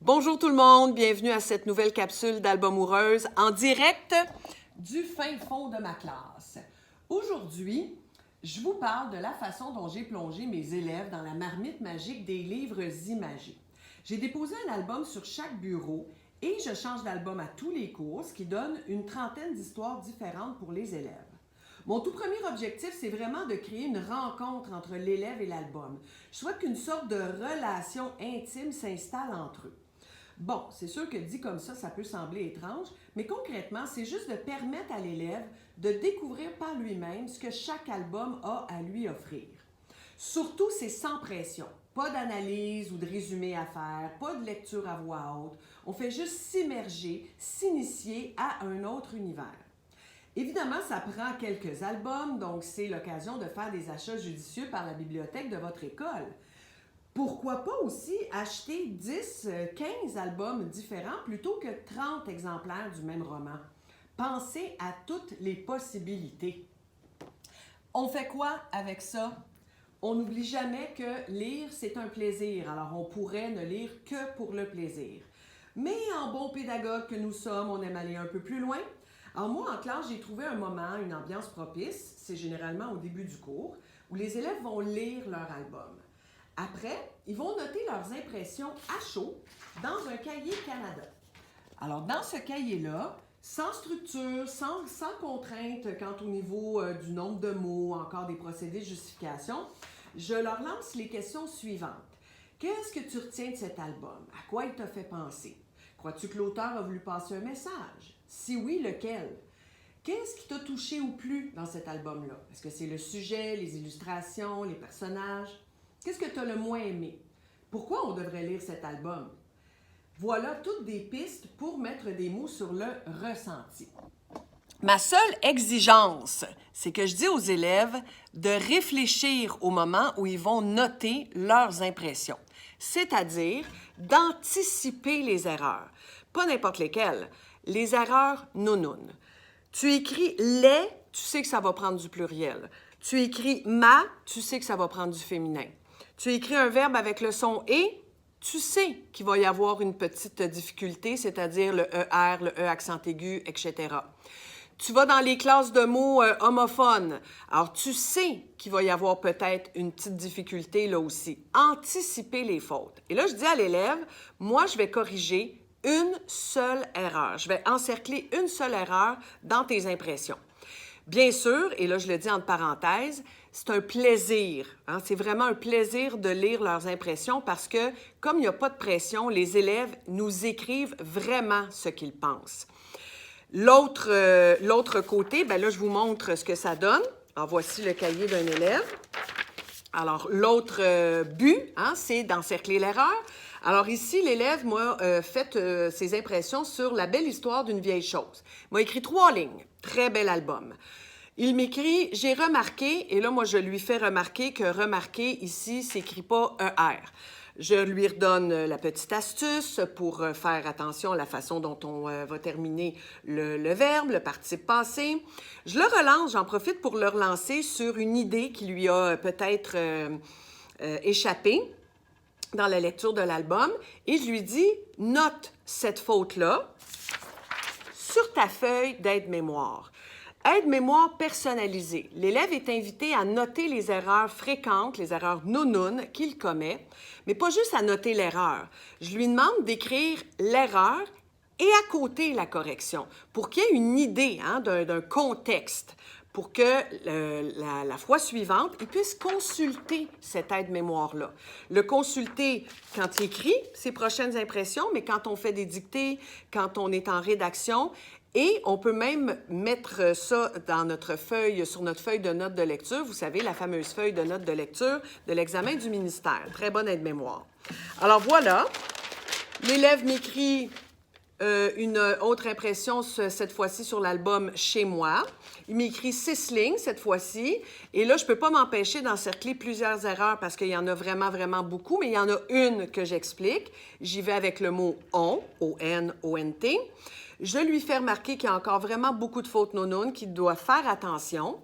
Bonjour tout le monde, bienvenue à cette nouvelle capsule d'Albumoureuse en direct du fin fond de ma classe. Aujourd'hui, je vous parle de la façon dont j'ai plongé mes élèves dans la marmite magique des livres imagés. J'ai déposé un album sur chaque bureau et je change d'album à tous les cours, ce qui donne une trentaine d'histoires différentes pour les élèves. Mon tout premier objectif, c'est vraiment de créer une rencontre entre l'élève et l'album. Je souhaite qu'une sorte de relation intime s'installe entre eux. Bon, c'est sûr que dit comme ça peut sembler étrange, mais concrètement, c'est juste de permettre à l'élève de découvrir par lui-même ce que chaque album a à lui offrir. Surtout, c'est sans pression. Pas d'analyse ou de résumé à faire, pas de lecture à voix haute. On fait juste s'immerger, s'initier à un autre univers. Évidemment, ça prend quelques albums, donc c'est l'occasion de faire des achats judicieux par la bibliothèque de votre école. Pourquoi pas aussi acheter 10, 15 albums différents plutôt que 30 exemplaires du même roman? Pensez à toutes les possibilités. On fait quoi avec ça? On n'oublie jamais que lire, c'est un plaisir. Alors, on pourrait ne lire que pour le plaisir. Mais en bon pédagogue que nous sommes, on aime aller un peu plus loin. Alors moi, en classe, j'ai trouvé un moment, une ambiance propice, c'est généralement au début du cours, où les élèves vont lire leur album. Après, ils vont noter leurs impressions à chaud dans un cahier Canada. Alors, dans ce cahier-là, sans structure, sans contrainte quant au niveau du nombre de mots, encore des procédés de justification, je leur lance les questions suivantes. Qu'est-ce que tu retiens de cet album? À quoi il t'a fait penser? Crois-tu que l'auteur a voulu passer un message? Si oui, lequel? Qu'est-ce qui t'a touché ou plu dans cet album-là? Est-ce que c'est le sujet, les illustrations, les personnages? Qu'est-ce que tu as le moins aimé? Pourquoi on devrait lire cet album? Voilà toutes des pistes pour mettre des mots sur le ressenti. Ma seule exigence, c'est que je dis aux élèves de réfléchir au moment où ils vont noter leurs impressions, c'est-à-dire d'anticiper les erreurs. Pas n'importe lesquelles, les erreurs nounounes. Tu écris « les », tu sais que ça va prendre du pluriel. Tu écris « ma », tu sais que ça va prendre du féminin. Tu écris un verbe avec le son « et », tu sais qu'il va y avoir une petite difficulté, c'est-à-dire le ER, le E accent aigu, etc. Tu vas dans les classes de mots homophones. Alors, tu sais qu'il va y avoir peut-être une petite difficulté là aussi. Anticiper les fautes. Et là, je dis à l'élève, moi, je vais corriger une seule erreur. Je vais encercler une seule erreur dans tes impressions. Bien sûr, et là je le dis entre parenthèses, c'est un plaisir. Hein? C'est vraiment un plaisir de lire leurs impressions parce que, comme il n'y a pas de pression, les élèves nous écrivent vraiment ce qu'ils pensent. L'autre côté, bien là, je vous montre ce que ça donne. Alors, voici le cahier d'un élève. Alors, l'autre but, hein, c'est d'encercler l'erreur. Alors ici, l'élève m'a fait ses impressions sur la belle histoire d'une vieille chose. Il m'a écrit 3 lignes. Très bel album. Il m'écrit « J'ai remarqué », et là, moi, je lui fais remarquer que « remarquer » ici, s'écrit pas ER. Je lui redonne la petite astuce pour faire attention à la façon dont on va terminer le verbe, le participe passé. Je le relance, j'en profite pour le relancer sur une idée qui lui a peut-être échappé dans la lecture de l'album, et je lui dis « Note cette faute-là sur ta feuille d'aide-mémoire ». Aide-mémoire personnalisée. L'élève est invité à noter les erreurs fréquentes, les erreurs nounounes qu'il commet, mais pas juste à noter l'erreur. Je lui demande d'écrire l'erreur et à côté la correction, pour qu'il y ait une idée d'un contexte, pour que la fois suivante, il puisse consulter cette aide-mémoire-là. Le consulter quand il écrit ses prochaines impressions, mais quand on fait des dictées, quand on est en rédaction. Et on peut même mettre ça dans notre feuille, sur notre feuille de notes de lecture. Vous savez, la fameuse feuille de notes de lecture de l'examen du ministère. Très bonne aide-mémoire. Alors voilà, l'élève m'écrit une autre impression, cette fois-ci sur l'album « Chez moi ». Il m'écrit 6 lignes cette fois-ci. Et là, je ne peux pas m'empêcher d'encercler plusieurs erreurs parce qu'il y en a vraiment, vraiment beaucoup, mais il y en a une que j'explique. J'y vais avec le mot « on », O-N, O-N-T. Je lui fais remarquer qu'il y a encore vraiment beaucoup de fautes nounounes, qu'il doit faire attention.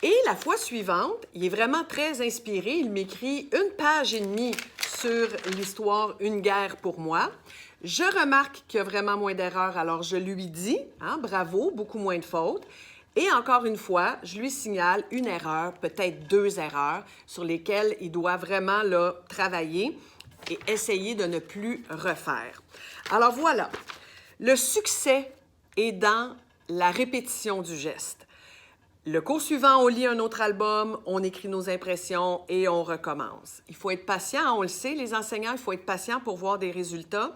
Et la fois suivante, il est vraiment très inspiré. Il m'écrit 1 page et demie sur l'histoire Une guerre pour moi. Je remarque qu'il y a vraiment moins d'erreurs, alors je lui dis, hein, bravo, beaucoup moins de fautes. Et encore une fois, je lui signale une erreur, peut-être 2 erreurs, sur lesquelles il doit vraiment là, travailler et essayer de ne plus refaire. Alors voilà, le succès est dans la répétition du geste. Le cours suivant, on lit un autre album, on écrit nos impressions et on recommence. Il faut être patient, on le sait, les enseignants, il faut être patient pour voir des résultats.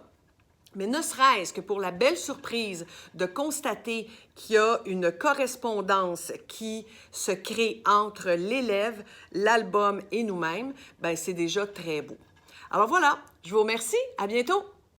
Mais ne serait-ce que pour la belle surprise de constater qu'il y a une correspondance qui se crée entre l'élève, l'album et nous-mêmes, bien, c'est déjà très beau. Alors voilà, je vous remercie. À bientôt.